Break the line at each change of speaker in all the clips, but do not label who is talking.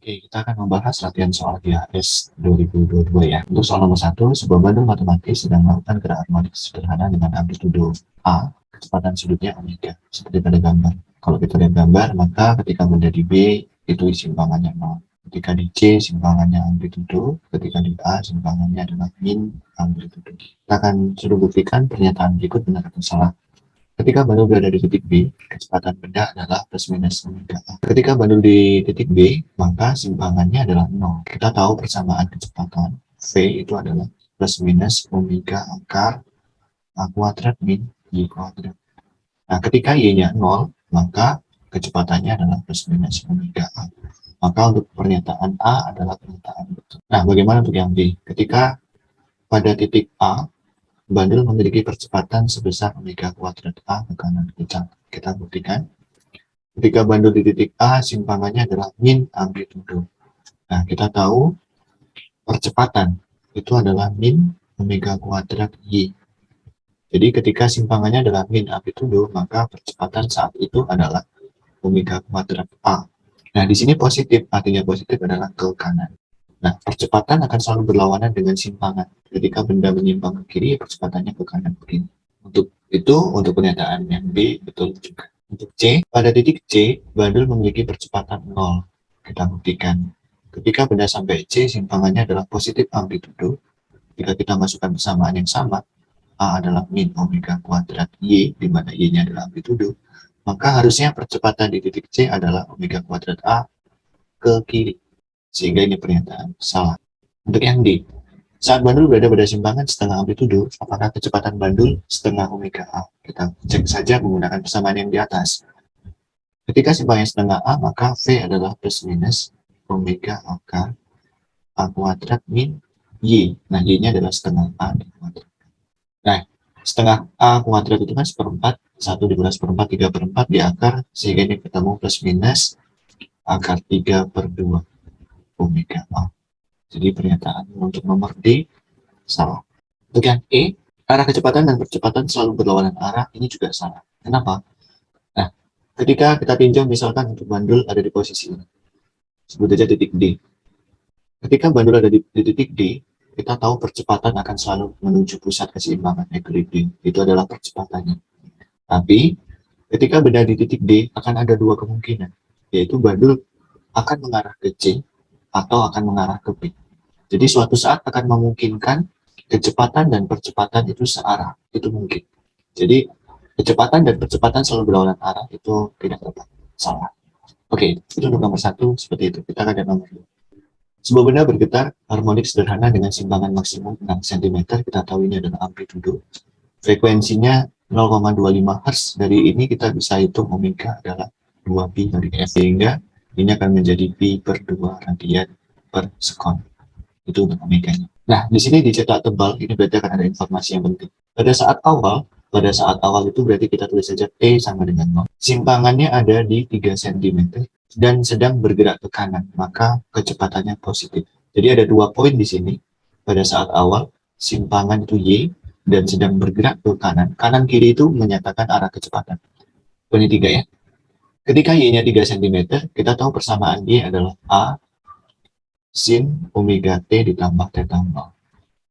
Oke, kita akan membahas latihan soal GHS 2022 ya. Untuk soal nomor 1, sebuah bandul matematis sedang melakukan gerak harmonik sederhana dengan amplitudo A, kecepatan sudutnya omega, seperti pada gambar. Kalau kita lihat gambar, maka ketika benda di B, itu simpangannya 0. Ketika di C, simpangannya amplitudo. Ketika di A, simpangannya adalah min amplitudo. Kita akan suruh buktikan pernyataan berikut benar atau salah. Ketika bandul berada di titik B, kecepatan benda adalah plus minus omega A. Ketika bandul di titik B, maka simpangannya adalah 0. Kita tahu persamaan kecepatan V itu adalah plus minus omega akar A kuadrat min Y kuadrat. Nah, ketika Y-nya 0, maka kecepatannya adalah plus minus omega A. Maka untuk pernyataan A adalah pernyataan betul. Nah, bagaimana untuk yang B? Ketika pada titik A, bandul memiliki percepatan sebesar omega kuadrat A ke kanan. Kita buktikan. Ketika bandul di titik A, simpangannya adalah min amplitudo. Nah, kita tahu percepatan itu adalah min omega kuadrat Y. Jadi ketika simpangannya adalah min amplitudo, maka percepatan saat itu adalah omega kuadrat A. Nah, di sini positif, artinya positif adalah ke kanan. Nah, percepatan akan selalu berlawanan dengan simpangan. Ketika benda menyimpang ke kiri, percepatannya ke kanan begini. Untuk pernyataan yang B betul juga. Untuk C, pada titik C, bandul memiliki percepatan 0. Kita buktikan. Ketika benda sampai C, simpangannya adalah positif amplitudo. Jika kita masukkan persamaan yang sama, A adalah min omega kuadrat Y, di mana Y-nya adalah amplitudo, maka harusnya percepatan di titik C adalah omega kuadrat A ke kiri. Sehingga ini pernyataan salah. Untuk yang D, saat bandul berada pada simpangan setengah amplitudo, apakah kecepatan bandul setengah omega A? Kita cek saja menggunakan persamaan yang di atas. Ketika simpangannya setengah A, maka V adalah plus minus omega akar A kuadrat min Y. Nah, Y-nya adalah setengah A di kuadrat. Nah, setengah A kuadrat itu kan seperempat, 1 dikulas seperempat, 3/4 di akar, sehingga ini ketemu plus minus akar 3/2 omega A. Jadi pernyataan untuk nomor D salah. Untuk yang E, arah kecepatan dan percepatan selalu berlawanan arah, ini juga salah. Kenapa? Nah, ketika kita tinjau misalkan untuk bandul ada di posisi ini, sebut saja titik D. Ketika bandul ada di titik D, kita tahu percepatan akan selalu menuju pusat keseimbangan equilibrium. Itu adalah percepatannya. Tapi, ketika benda di titik D akan ada dua kemungkinan, yaitu bandul akan mengarah ke C atau akan mengarah ke B. Jadi suatu saat akan memungkinkan kecepatan dan percepatan itu searah, itu mungkin. Jadi kecepatan dan percepatan selalu berlawanan arah, itu tidak tepat, salah. Oke, itu untuk nomor 1 seperti itu. Kita akan lihat nomor 2. Sebuah benda bergetar harmonik sederhana dengan simpangan maksimum 6 cm, kita tahu ini adalah amplitudo. Frekuensinya 0,25 Hz. Dari ini kita bisa hitung omega adalah 2pi dari F, sehingga ini akan menjadi pi per 2 radian per sekon. Itu untuk omeganya. Nah, di sini dicetak tebal, ini berarti akan ada informasi yang penting. Pada saat awal itu berarti kita tulis saja T sama dengan 0. Simpangannya ada di 3 cm dan sedang bergerak ke kanan, maka kecepatannya positif. Jadi ada 2 poin di sini. Pada saat awal, simpangan itu Y dan sedang bergerak ke kanan. Kanan kiri itu menyatakan arah kecepatan. Poin 3 ya. Ketika Y-nya 3 cm, kita tahu persamaan Y adalah A sin omega T ditambah theta 0.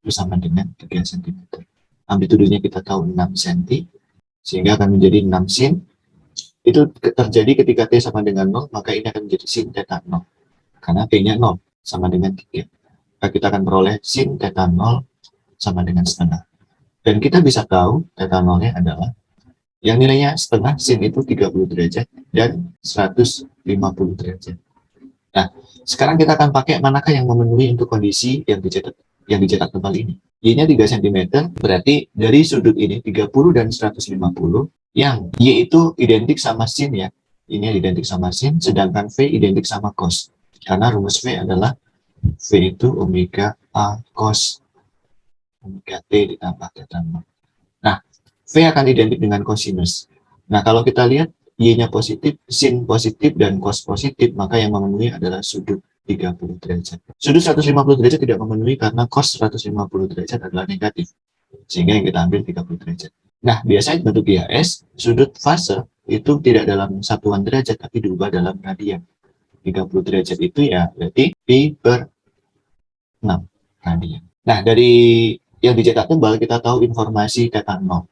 Itu sama dengan 3 cm. Amplitudonya kita tahu 6 cm, sehingga akan menjadi 6 sin. Itu terjadi ketika T sama dengan 0, maka ini akan menjadi sin theta 0. Karena T-nya 0, sama dengan 3. Maka kita akan peroleh sin theta 0 sama dengan setengah. Dan kita bisa tahu theta 0-nya adalah, yang nilainya setengah, sin itu 30 derajat, dan 150 derajat. Nah, sekarang kita akan pakai manakah yang memenuhi untuk kondisi yang dicetak tebal ini. Y-nya 3 cm, berarti dari sudut ini 30 dan 150, yang Y itu identik sama sin ya. Ini identik sama sin, sedangkan V identik sama cos. Karena rumus V adalah V itu omega A cos omega T ditambah theta 0. Nah, V akan identik dengan cosinus. Nah, kalau kita lihat Y-nya positif, sin positif, dan cos positif, maka yang memenuhi adalah sudut 30 derajat. Sudut 150 derajat tidak memenuhi karena cos 150 derajat adalah negatif. Sehingga yang kita ambil 30 derajat. Nah, biasanya bentuk GHS, sudut fase itu tidak dalam satuan derajat, tapi diubah dalam radian. 30 derajat itu ya berarti Pi per 6 radian. Nah, dari yang dicetak tebal kita tahu informasi theta 0.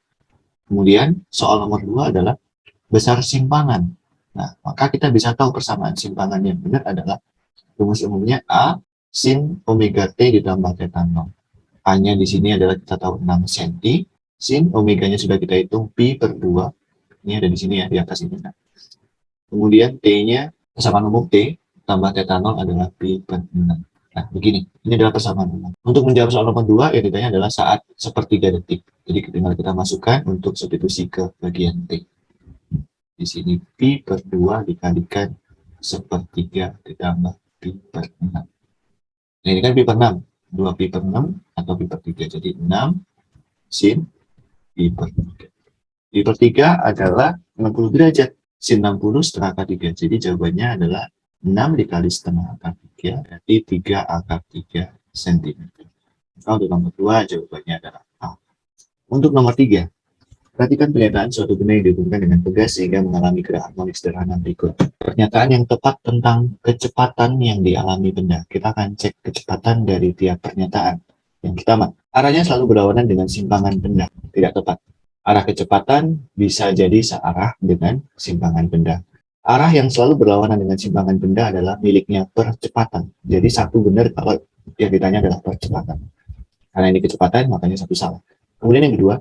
Kemudian soal nomor 2 adalah besar simpangan. Nah, maka kita bisa tahu persamaan simpangan yang benar adalah rumus umumnya A sin omega T ditambah theta 0. A-nya di sini adalah kita tahu 6 cm, sin omeganya sudah kita hitung Pi per 2. Ini ada di sini ya, di atas ini. Nah. Kemudian T-nya persamaan umum T tambah theta 0 adalah Pi per 6. Nah, begini. Ini adalah persamaan umum. Untuk menjawab soal nomor 2, yang ditanya adalah saat sepertiga detik. Jadi tinggal kita masukkan untuk substitusi ke bagian T. Di sini Pi per 2 dikalikan sepertiga ditambah Pi per 6. Nah, ini kan Pi per 6. 2 Pi per 6 atau Pi per 3. Jadi 6 sin Pi per 3. Pi per 3 adalah 60 derajat. Sin 60 setengah akar 3. Jadi jawabannya adalah 6 dikali setengah akar 3. Berarti 3 akar 3 cm. Maka untuk nomor 2 jawabannya adalah A. Untuk nomor 3. Perhatikan pernyataan suatu benda yang dihubungkan dengan tegas sehingga mengalami gerak harmonik sederhana berikut. Pernyataan yang tepat tentang kecepatan yang dialami benda. Kita akan cek kecepatan dari tiap pernyataan. Yang pertama, arahnya selalu berlawanan dengan simpangan benda. Tidak tepat. Arah kecepatan bisa jadi searah dengan simpangan benda. Arah yang selalu berlawanan dengan simpangan benda adalah miliknya percepatan. Jadi satu benar kalau yang ditanya adalah percepatan. Karena ini kecepatan, makanya satu salah. Kemudian yang kedua,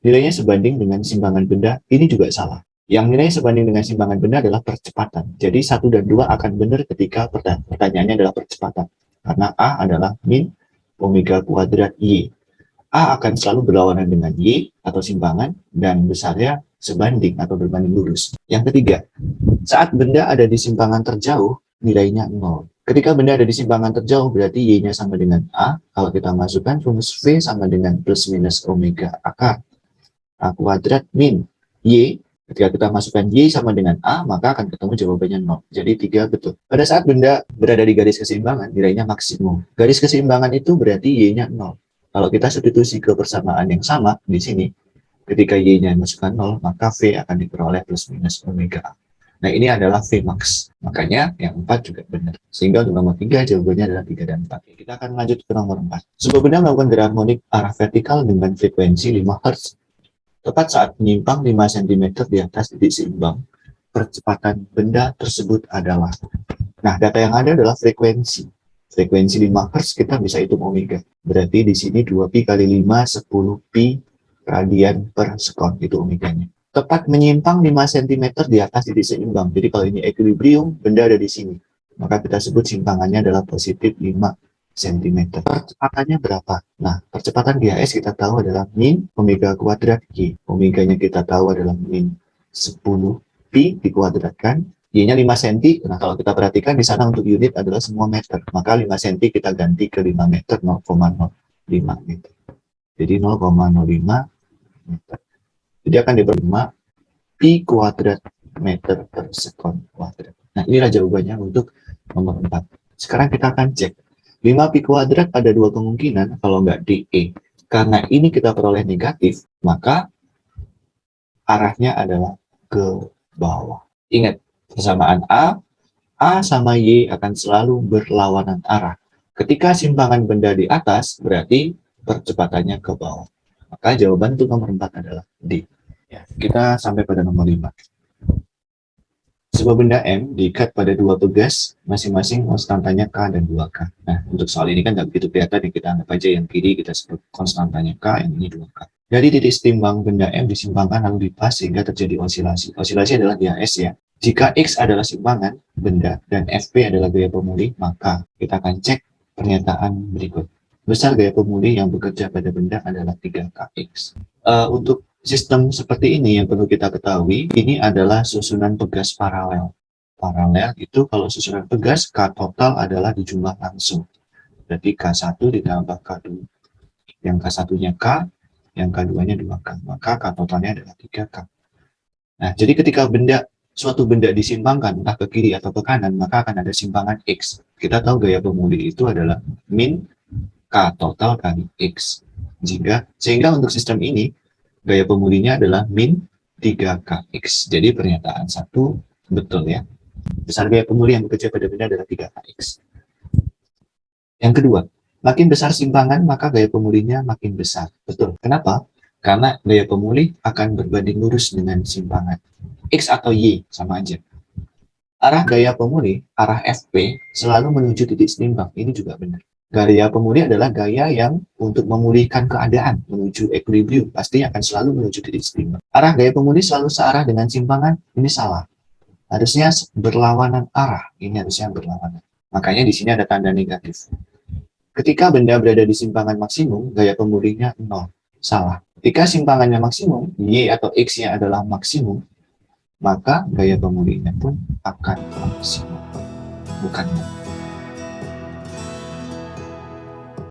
nilainya sebanding dengan simpangan benda, ini juga salah. Yang nilainya sebanding dengan simpangan benda adalah percepatan. Jadi 1 dan 2 akan benar ketika pertanyaannya adalah percepatan. Karena A adalah min omega kuadrat Y. A akan selalu berlawanan dengan Y atau simpangan dan besarnya sebanding atau berbanding lurus. Yang ketiga, saat benda ada di simpangan terjauh, nilainya 0. Ketika benda ada di simpangan terjauh, berarti Y-nya sama dengan A. Kalau kita masukkan rumus V sama dengan plus minus omega akar A kuadrat min Y. Ketika kita masukkan Y sama dengan A, maka akan ketemu jawabannya 0. Jadi 3 betul. Pada saat benda berada di garis keseimbangan, nilainya maksimum. Garis keseimbangan itu berarti Y-nya 0. Kalau kita substitusi ke persamaan yang sama di sini, ketika Y-nya masukkan 0, maka V akan diperoleh plus minus omega A. Nah, ini adalah V max. Makanya yang 4 juga benar. Sehingga untuk nomor 3 jawabannya adalah 3 dan 4. Kita akan lanjut ke nomor 4. Sebuah benda melakukan gerak harmonik arah vertikal dengan frekuensi 5 Hz. Tepat saat menyimpang 5 cm di atas titik seimbang, percepatan benda tersebut adalah. Nah, data yang ada adalah frekuensi. Frekuensi 5 Hz kita bisa hitung omega. Berarti di sini 2pi kali 5, 10pi radian per sekon. Itu omeganya. Tepat menyimpang 5 cm di atas titik seimbang. Jadi kalau ini equilibrium, benda ada di sini. Maka kita sebut simpangannya adalah positif 5 cm. Percepatannya berapa? Nah, percepatan GHS kita tahu adalah min omega kuadrat Y. Omeganya kita tahu adalah min 10 pi dikuadratkan. Y-nya 5 cm. Nah, kalau kita perhatikan di sana untuk unit adalah semua meter. Maka 5 cm kita ganti ke 5 meter, 0,05 meter. Jadi 0,05 meter. Jadi akan diberi 5 pi kuadrat meter per sekon kuadrat. Nah, inilah jawabannya untuk nomor 4. Sekarang kita akan cek. 5 pi kuadrat ada 2 kemungkinan kalau nggak DE. Karena ini kita peroleh negatif, maka arahnya adalah ke bawah. Ingat, persamaan A sama Y akan selalu berlawanan arah. Ketika simpangan benda di atas, berarti percepatannya ke bawah. Maka jawaban untuk nomor 4 adalah D. Ya, kita sampai pada nomor 5. Sebuah benda M diikat pada 2 pegas, masing-masing konstantanya K dan 2K. Nah, untuk soal ini kan nggak begitu kelihatan, ya kita anggap aja yang kiri kita sebut konstantanya K, yang ini 2K. Dari titik setimbang benda M disimpangkan lalu dipas sehingga terjadi osilasi. Osilasi adalah GHS ya. Jika X adalah simpangan benda dan FP adalah gaya pemulih, maka kita akan cek pernyataan berikut. Besar gaya pemulih yang bekerja pada benda adalah 3Kx. Untuk sistem seperti ini yang perlu kita ketahui, ini adalah susunan pegas paralel. Paralel itu kalau susunan pegas, K total adalah dijumlah langsung. Berarti K1 ditambah K2. Yang K1-nya K, yang K2-nya 2K. Maka K totalnya adalah 3K. Nah, jadi ketika suatu benda disimpangkan, entah ke kiri atau ke kanan, maka akan ada simpangan X. Kita tahu gaya pemulih itu adalah min K total kali X. Sehingga untuk sistem ini, gaya pemulihnya adalah min 3Kx. Jadi pernyataan 1 betul ya. Besar gaya pemulih yang bekerja pada benda adalah 3X. Yang kedua, makin besar simpangan, maka gaya pemulihnya makin besar. Betul. Kenapa? Karena gaya pemulih akan berbanding lurus dengan simpangan. X atau Y sama aja. Arah gaya pemulih, arah FP, selalu menuju titik seimbang. Ini juga benar. Gaya pemulih adalah gaya yang untuk memulihkan keadaan, menuju equilibrium. Pasti akan selalu menuju titik seimbang. Arah gaya pemulih selalu searah dengan simpangan. Ini salah. Harusnya berlawanan arah. Ini harusnya berlawanan. Makanya di sini ada tanda negatif. Ketika benda berada di simpangan maksimum, gaya pemulihnya 0. Salah. Ketika simpangannya maksimum, Y atau X-nya adalah maksimum, maka gaya pemulihnya pun akan maksimum. Bukan 0.